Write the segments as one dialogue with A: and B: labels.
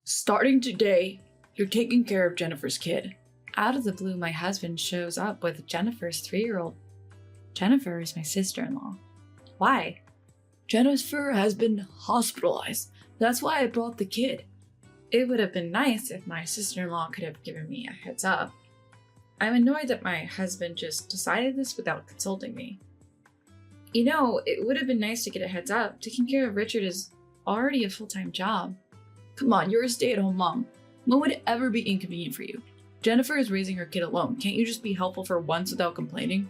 A: Starting today, you're taking care of Jennifer's kid.
B: Out of the blue, my husband shows up with Jennifer's 3-year-old. Jennifer is my sister-in-law. Why?
A: Jennifer has been hospitalized. That's why I brought the kid.
B: It would have been nice if my sister-in-law could have given me a heads up. I'm annoyed that my husband just decided this without consulting me. It would have been nice to get a heads up. Taking care of Richard is already a full-time job.
A: Come on, you're a stay-at-home mom. When would it ever be inconvenient for you? Jennifer is raising her kid alone. Can't you just be helpful for once without complaining?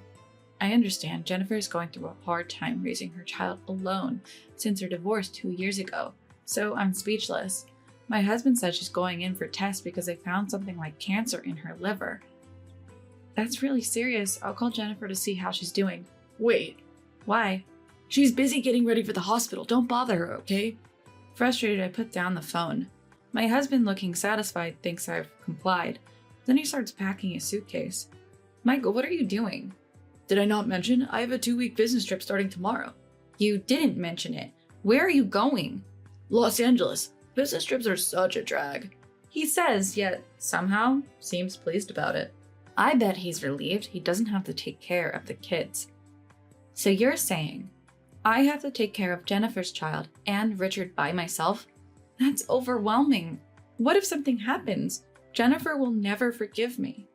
B: I understand Jennifer is going through a hard time raising her child alone since her divorce 2 years ago, so I'm speechless. My husband said she's going in for tests because they found something like cancer in her liver. That's really serious. I'll call Jennifer to see how she's doing.
A: Wait.
B: Why?
A: She's busy getting ready for the hospital. Don't bother her, okay?
B: Frustrated, I put down the phone. My husband, looking satisfied, thinks I've complied. Then he starts packing his suitcase. Michael, what are you doing?
A: Did I not mention? I have a 2-week business trip starting tomorrow.
B: You didn't mention it. Where are you going?
A: Los Angeles. Business trips are such a drag.
B: He says, yet somehow seems pleased about it. I bet he's relieved he doesn't have to take care of the kids. So you're saying I have to take care of Jennifer's child and Richard by myself? That's overwhelming. What if something happens? Jennifer will never forgive me.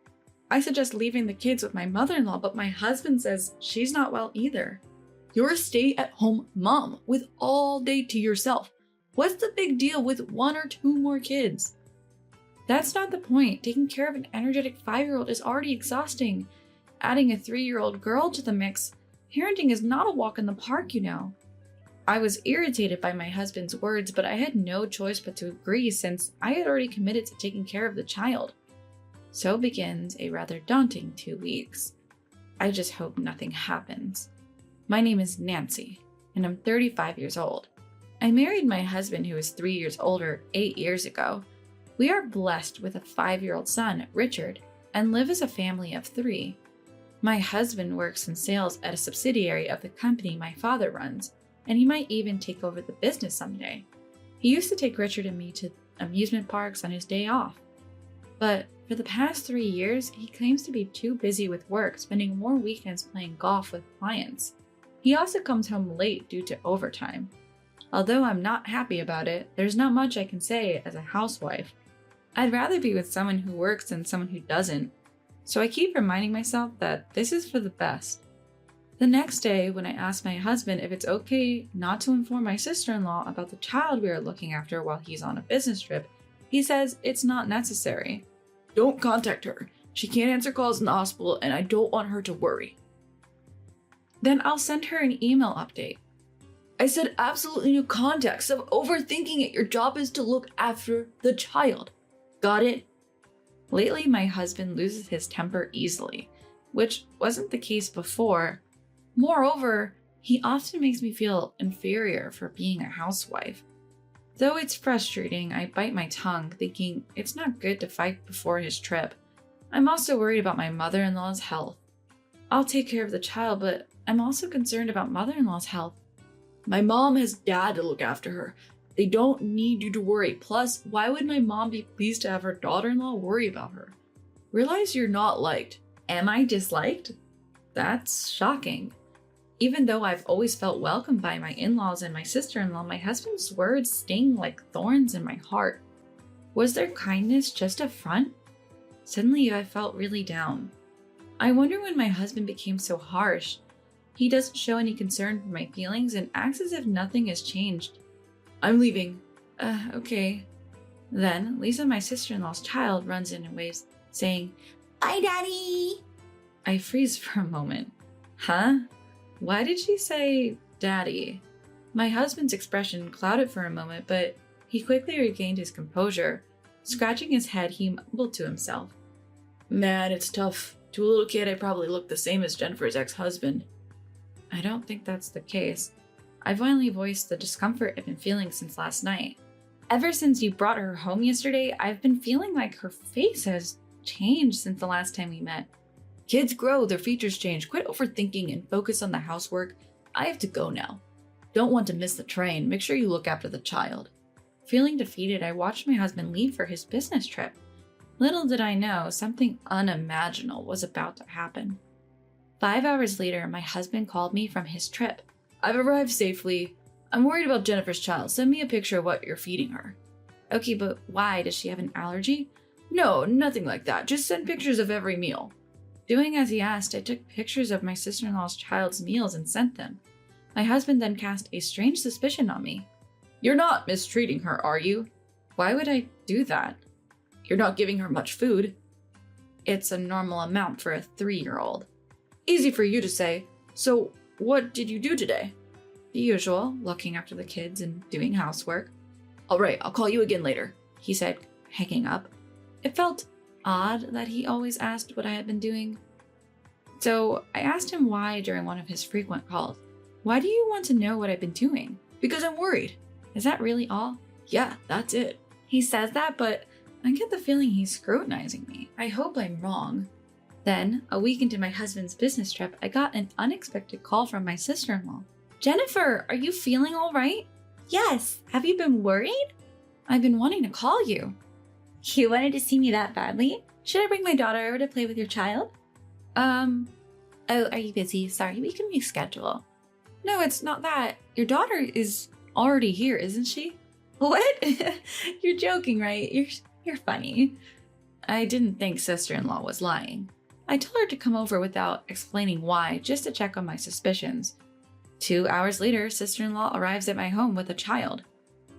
B: I suggest leaving the kids with my mother-in-law, but my husband says she's not well either.
A: You're a stay-at-home mom with all day to yourself. What's the big deal with 1 or 2 more kids?
B: That's not the point. Taking care of an energetic 5-year-old is already exhausting. Adding a 3-year-old girl to the mix, parenting is not a walk in the park, I was irritated by my husband's words, but I had no choice but to agree since I had already committed to taking care of the child. So begins a rather daunting 2 weeks. I just hope nothing happens. My name is Nancy, and I'm 35 years old. I married my husband, who is 3 years older, 8 years ago. We are blessed with a 5-year-old son, Richard, and live as a family of 3. My husband works in sales at a subsidiary of the company my father runs, and he might even take over the business someday. He used to take Richard and me to amusement parks on his day off. But for the past 3 years, he claims to be too busy with work, spending more weekends playing golf with clients. He also comes home late due to overtime. Although I'm not happy about it, there's not much I can say as a housewife. I'd rather be with someone who works than someone who doesn't. So I keep reminding myself that this is for the best. The next day, when I ask my husband if it's okay not to inform my sister-in-law about the child we are looking after while he's on a business trip, he says it's not necessary.
A: Don't contact her. She can't answer calls in the hospital, and I don't want her to worry.
B: Then I'll send her an email update.
A: I said absolutely no contact. Stop overthinking it. Your job is to look after the child. Got it?
B: Lately, my husband loses his temper easily, which wasn't the case before. Moreover, he often makes me feel inferior for being a housewife. Though it's frustrating, I bite my tongue, thinking it's not good to fight before his trip. I'm also worried about my mother-in-law's health. I'll take care of the child, but I'm also concerned about mother-in-law's health.
A: My mom has dad to look after her. They don't need you to worry. Plus, why would my mom be pleased to have her daughter-in-law worry about her? Realize you're not liked.
B: Am I disliked? That's shocking. Even though I've always felt welcomed by my in-laws and my sister-in-law, my husband's words sting like thorns in my heart. Was their kindness just a front? Suddenly, I felt really down. I wonder when my husband became so harsh. He doesn't show any concern for my feelings and acts as if nothing has changed.
A: I'm leaving.
B: Okay. Then, Lisa, my sister-in-law's child, runs in and waves, saying, "Bye, Daddy!" I freeze for a moment. Huh? Why did she say, Daddy? My husband's expression clouded for a moment, but he quickly regained his composure. Scratching his head, he mumbled to himself,
A: Man, it's tough. To a little kid, I probably look the same as Jennifer's ex-husband.
B: I don't think that's the case. I finally voiced the discomfort I've been feeling since last night. Ever since you brought her home yesterday, I've been feeling like her face has changed since the last time we met.
A: Kids grow, their features change. Quit overthinking and focus on the housework. I have to go now. Don't want to miss the train. Make sure you look after the child.
B: Feeling defeated, I watched my husband leave for his business trip. Little did I know, something unimaginable was about to happen. 5 hours later, my husband called me from his trip.
A: I've arrived safely. I'm worried about Jennifer's child. Send me a picture of what you're feeding her.
B: Okay, but why? Does she have an allergy?
A: No, nothing like that. Just send pictures of every meal.
B: Doing as he asked, I took pictures of my sister-in-law's child's meals and sent them. My husband then cast a strange suspicion on me.
A: You're not mistreating her, are you?
B: Why would I do that?
A: You're not giving her much food.
B: It's a normal amount for a 3-year-old.
A: Easy for you to say. So, what did you do today?
B: The usual, looking after the kids and doing housework.
A: All right, I'll call you again later,
B: he said, hanging up. It felt odd that he always asked what I had been doing. So I asked him why during one of his frequent calls. Why do you want to know what I've been doing?
A: Because I'm worried.
B: Is that really all?
A: Yeah, that's it.
B: He says that, but I get the feeling he's scrutinizing me. I hope I'm wrong. Then, a week into my husband's business trip, I got an unexpected call from my sister-in-law. Jennifer, are you feeling all right?
C: Yes. Have you been worried?
B: I've been wanting to call you.
C: You wanted to see me that badly? Should I bring my daughter over to play with your child?
B: Oh,
C: are you busy? Sorry, we can reschedule.
B: No, it's not that. Your daughter is already here, isn't she?
C: What? You're joking, right? You're funny.
B: I didn't think sister-in-law was lying. I told her to come over without explaining why, just to check on my suspicions. 2 hours later, sister-in-law arrives at my home with a child.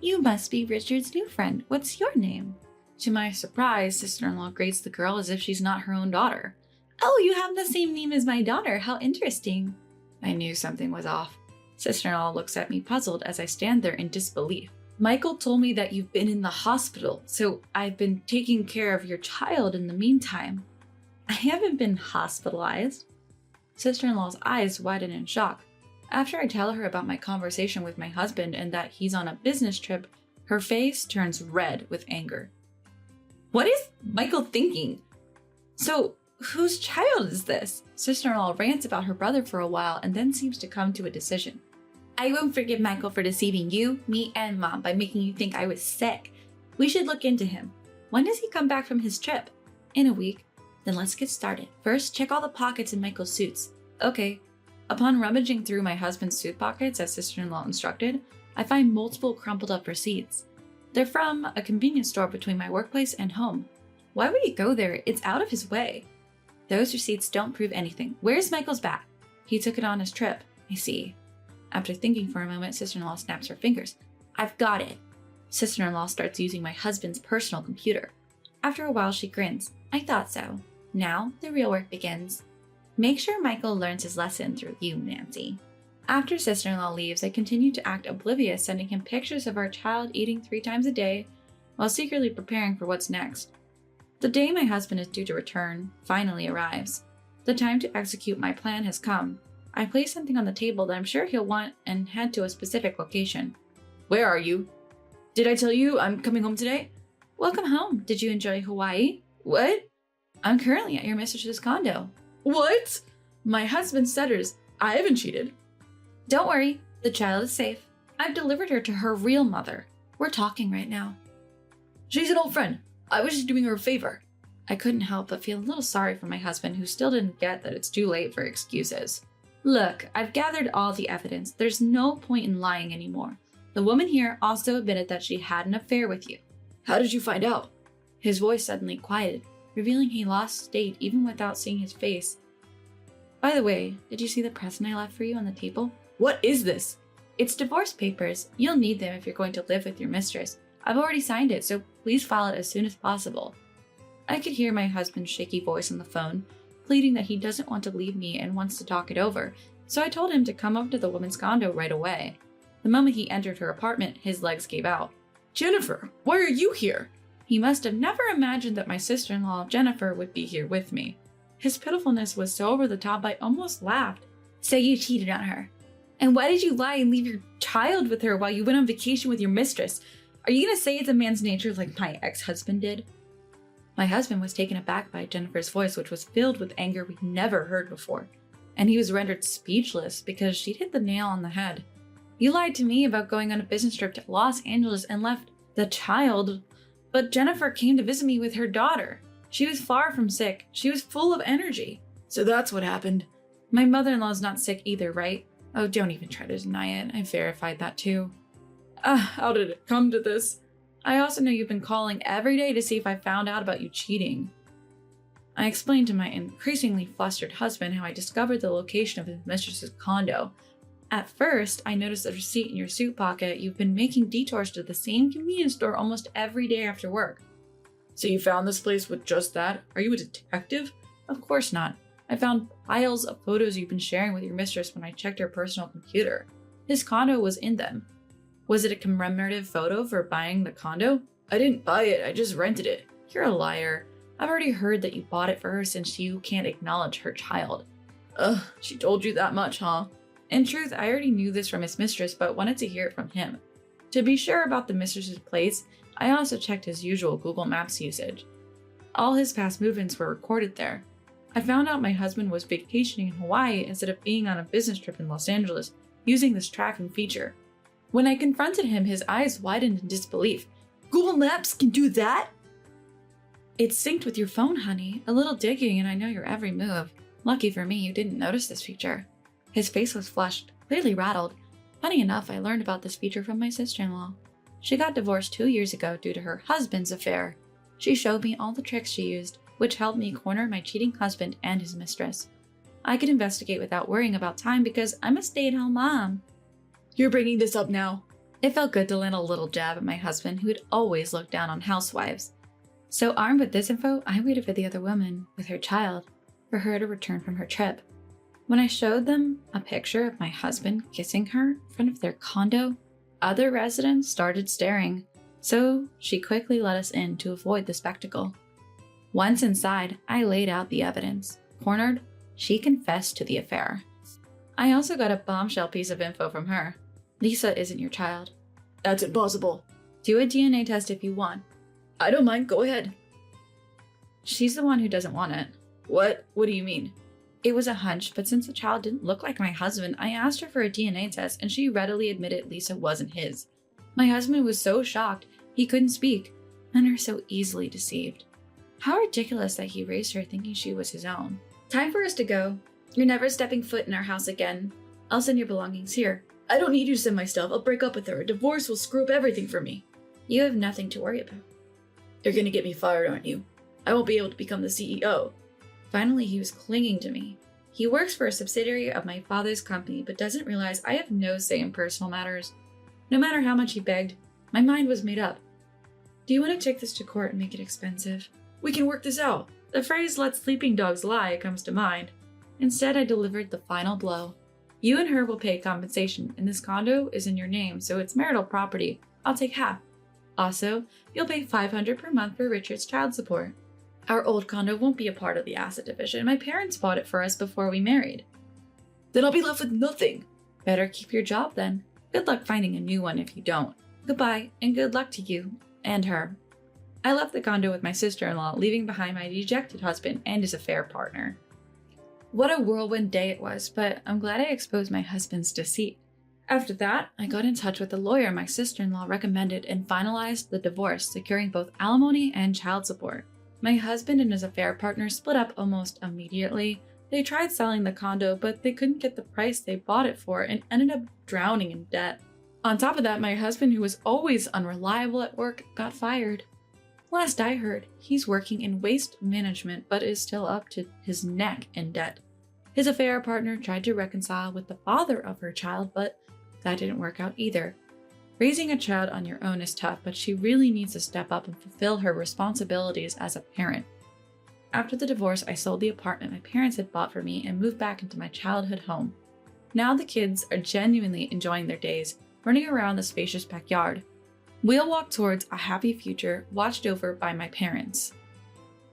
C: You must be Richard's new friend. What's your name?
B: To my surprise, sister-in-law greets the girl as if she's not her own daughter.
C: Oh, you have the same name as my daughter. How interesting.
B: I knew something was off. Sister-in-law looks at me puzzled as I stand there in disbelief. Michael told me that you've been in the hospital, so I've been taking care of your child in the meantime.
C: I haven't been hospitalized.
B: Sister-in-law's eyes widen in shock. After I tell her about my conversation with my husband and that he's on a business trip, her face turns red with anger.
C: What is Michael thinking? So, whose child is this?
B: Sister-in-law rants about her brother for a while and then seems to come to a decision.
C: I won't forgive Michael for deceiving you, me, and Mom by making you think I was sick. We should look into him. When does he come back from his trip?
B: In a week.
C: Then let's get started. First, check all the pockets in Michael's suits.
B: Okay. Upon rummaging through my husband's suit pockets as sister-in-law instructed, I find multiple crumpled up receipts. They're from a convenience store between my workplace and home. Why would he go there? It's out of his way. Those receipts don't prove anything. Where's Michael's bag? He took it on his trip. I see. After thinking for a moment, sister-in-law snaps her fingers. I've got it. Sister-in-law starts using my husband's personal computer. After a while, she grins.
C: I thought so. Now, the real work begins. Make sure Michael learns his lesson through you, Nancy.
B: After sister-in-law leaves, I continue to act oblivious, sending him pictures of our child eating 3 times a day, while secretly preparing for what's next. The day my husband is due to return finally arrives. The time to execute my plan has come. I place something on the table that I'm sure he'll want and head to a specific location.
A: Where are you? Did I tell you I'm coming home today?
B: Welcome home. Did you enjoy Hawaii?
A: What?
B: I'm currently at your mistress's condo.
A: What? My husband stutters. I haven't cheated.
B: Don't worry, the child is safe. I've delivered her to her real mother. We're talking right now.
A: She's an old friend. I was just doing her a favor.
B: I couldn't help but feel a little sorry for my husband, who still didn't get that it's too late for excuses. Look, I've gathered all the evidence. There's no point in lying anymore. The woman here also admitted that she had an affair with you.
A: How did you find out?
B: His voice suddenly quieted, revealing he lost state even without seeing his face. By the way, did you see the present I left for you on the table?
A: What is this?
B: It's divorce papers. You'll need them if you're going to live with your mistress. I've already signed it, so please file it as soon as possible. I could hear my husband's shaky voice on the phone, pleading that he doesn't want to leave me and wants to talk it over, so I told him to come over to the woman's condo right away. The moment he entered her apartment, his legs gave out.
A: Jennifer, why are you here?
B: He must have never imagined that my sister-in-law, Jennifer, would be here with me. His pitifulness was so over the top I almost laughed.
C: So you cheated on her. And why did you lie and leave your child with her while you went on vacation with your mistress? Are you gonna say it's a man's nature like my ex-husband did?
B: My husband was taken aback by Jennifer's voice, which was filled with anger we'd never heard before. And he was rendered speechless because she'd hit the nail on the head. You lied to me about going on a business trip to Los Angeles and left The child? But Jennifer came to visit me with her daughter. She was far from sick. She was full of energy.
A: So that's what happened.
B: My mother-in-law's not sick either, right? Oh, don't even try to deny it. I verified that too.
A: How did it come to this?
B: I also know you've been calling every day to see if I found out about you cheating. I explained to my increasingly flustered husband how I discovered the location of his mistress's condo. At first, I noticed a receipt in your suit pocket. You've been making detours to the same convenience store almost every day after work.
A: So you found this place with just that? Are you a detective?
B: Of course not. I found piles of photos you've been sharing with your mistress when I checked her personal computer. His condo was in them. Was it a commemorative photo for buying the condo?
A: I didn't buy it, I just rented it.
B: You're a liar. I've already heard that you bought it for her since you can't acknowledge her child.
A: She told you that much, huh?
B: In truth, I already knew this from his mistress, but wanted to hear it from him. To be sure about the mistress's place, I also checked his usual Google Maps usage. All his past movements were recorded there. I found out my husband was vacationing in Hawaii instead of being on a business trip in Los Angeles using this tracking feature. When I confronted him, his eyes widened in disbelief.
A: Google Maps can do that?
B: It's synced with your phone, honey. A little digging and I know your every move. Lucky for me, you didn't notice this feature. His face was flushed, clearly rattled. Funny enough, I learned about this feature from my sister-in-law. She got divorced 2 years ago due to her husband's affair. She showed me all the tricks she used, which helped me corner my cheating husband and his mistress. I could investigate without worrying about time because I'm a stay-at-home mom.
A: You're bringing this up now.
B: It felt good to land a little jab at my husband, who had always looked down on housewives. So armed with this info, I waited for the other woman, with her child, for her to return from her trip. When I showed them a picture of my husband kissing her in front of their condo, other residents started staring, so she quickly let us in to avoid the spectacle. Once inside, I laid out the evidence. Cornered, she confessed to the affair. I also got a bombshell piece of info from her. Lisa isn't your child.
A: That's impossible.
B: Do a DNA test if you want.
A: I don't mind, go ahead.
B: She's the one who doesn't want it.
A: What? What do you mean?
B: It was a hunch, but since the child didn't look like my husband, I asked her for a DNA test and she readily admitted Lisa wasn't his. My husband was so shocked he couldn't speak. Men are so easily deceived. How ridiculous that he raised her thinking she was his own. Time for us to go. You're never stepping foot in our house again. I'll send your belongings here.
A: I don't need you to send my stuff. I'll break up with her. A divorce will screw up everything for me.
B: You have nothing to worry about.
A: You're gonna get me fired, aren't you? I won't be able to become the CEO.
B: Finally, he was clinging to me. He works for a subsidiary of my father's company, but doesn't realize I have no say in personal matters. No matter how much he begged, my mind was made up. Do you want to take this to court and make it expensive?
A: We can work this out.
B: The phrase, "let sleeping dogs lie," comes to mind. Instead, I delivered the final blow. You and her will pay compensation, and this condo is in your name, so it's marital property. I'll take half. Also, you'll pay $500 per month for Richard's child support. Our old condo won't be a part of the asset division. My parents bought it for us before we married.
A: Then I'll be left with nothing.
B: Better keep your job then. Good luck finding a new one if you don't. Goodbye, and good luck to you and her. I left the condo with my sister-in-law, leaving behind my dejected husband and his affair partner. What a whirlwind day it was, but I'm glad I exposed my husband's deceit. After that, I got in touch with the lawyer my sister-in-law recommended and finalized the divorce, securing both alimony and child support. My husband and his affair partner split up almost immediately. They tried selling the condo, but they couldn't get the price they bought it for and ended up drowning in debt. On top of that, my husband, who was always unreliable at work, got fired. Last I heard, he's working in waste management but is still up to his neck in debt. His affair partner tried to reconcile with the father of her child, but that didn't work out either. Raising a child on your own is tough, but she really needs to step up and fulfill her responsibilities as a parent. After the divorce, I sold the apartment my parents had bought for me and moved back into my childhood home. Now the kids are genuinely enjoying their days, running around the spacious backyard. We'll walk towards a happy future watched over by my parents.